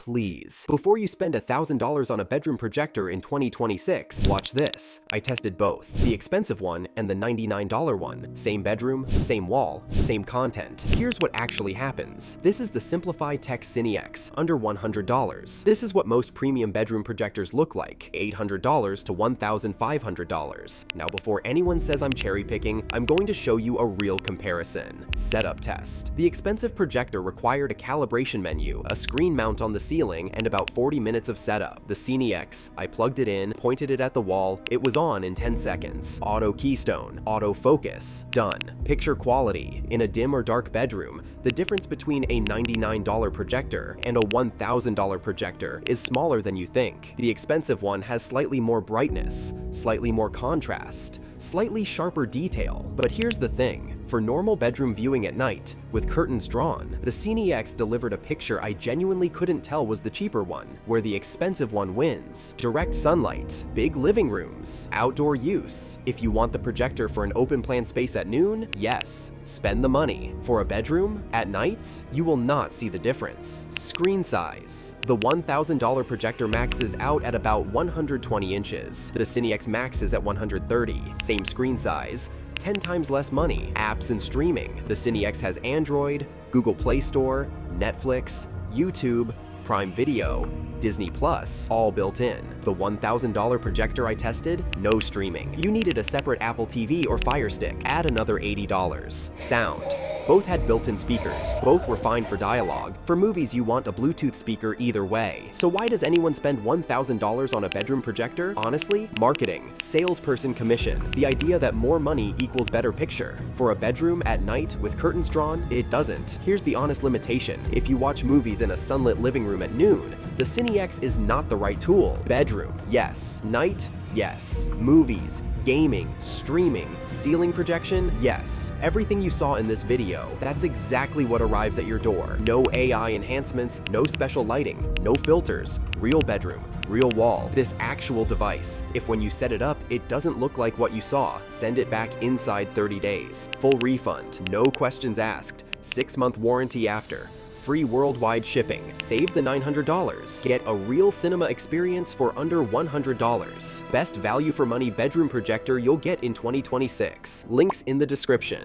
please. Before you spend $1,000 on a bedroom projector in 2026, watch this. I tested both, the expensive one and the $99 one. Same bedroom, same wall, same content. Here's what actually happens. This is the SimplifyTech CineX, under $100. This is what most premium bedroom projectors look like, $800 to $1,500. Now before anyone says I'm cherry picking, I'm going to show you a real comparison. Setup test. The expensive projector required a calibration menu, a screen mount on the ceiling, and about 40 minutes of setup. The CineX, I plugged it in, pointed it at the wall, it was on in 10 seconds. Auto keystone, auto focus, done. Picture quality. In a dim or dark bedroom, the difference between a $99 projector and a $1,000 projector is smaller than you think. The expensive one has slightly more brightness, slightly more contrast, slightly sharper detail. But here's the thing. For normal bedroom viewing at night, with curtains drawn, the CineX delivered a picture I genuinely couldn't tell was the cheaper one, where the expensive one wins. Direct sunlight, big living rooms, outdoor use. If you want the projector for an open plan space at noon, yes, spend the money. For a bedroom, at night, you will not see the difference. Screen size. The $1,000 projector maxes out at about 120 inches. The CineX maxes at 130, same screen size, 10 times less money. Apps and streaming. The CineX has Android, Google Play Store, Netflix, YouTube, Prime Video, Disney Plus, all built in. The $1,000 projector I tested, no streaming. You needed a separate Apple TV or Fire Stick. Add another $80. Sound. Both had built-in speakers. Both were fine for dialogue. For movies, you want a Bluetooth speaker either way. So why does anyone spend $1,000 on a bedroom projector? Honestly, marketing, salesperson commission, the idea that more money equals better picture. For a bedroom at night with curtains drawn, it doesn't. Here's the honest limitation. If you watch movies in a sunlit living room at noon, the CineX is not the right tool. Bedroom, yes. Night, yes. Movies, gaming, streaming, ceiling projection, yes. Everything you saw in this video, that's exactly what arrives at your door. No AI enhancements, no special lighting, no filters, real bedroom, real wall. This actual device. If when you set it up, it doesn't look like what you saw, send it back inside 30 days. Full refund, no questions asked, 6-month warranty after. Free worldwide shipping. Save the $900. Get a real cinema experience for under $100. Best value for money bedroom projector you'll get in 2026. Links in the description.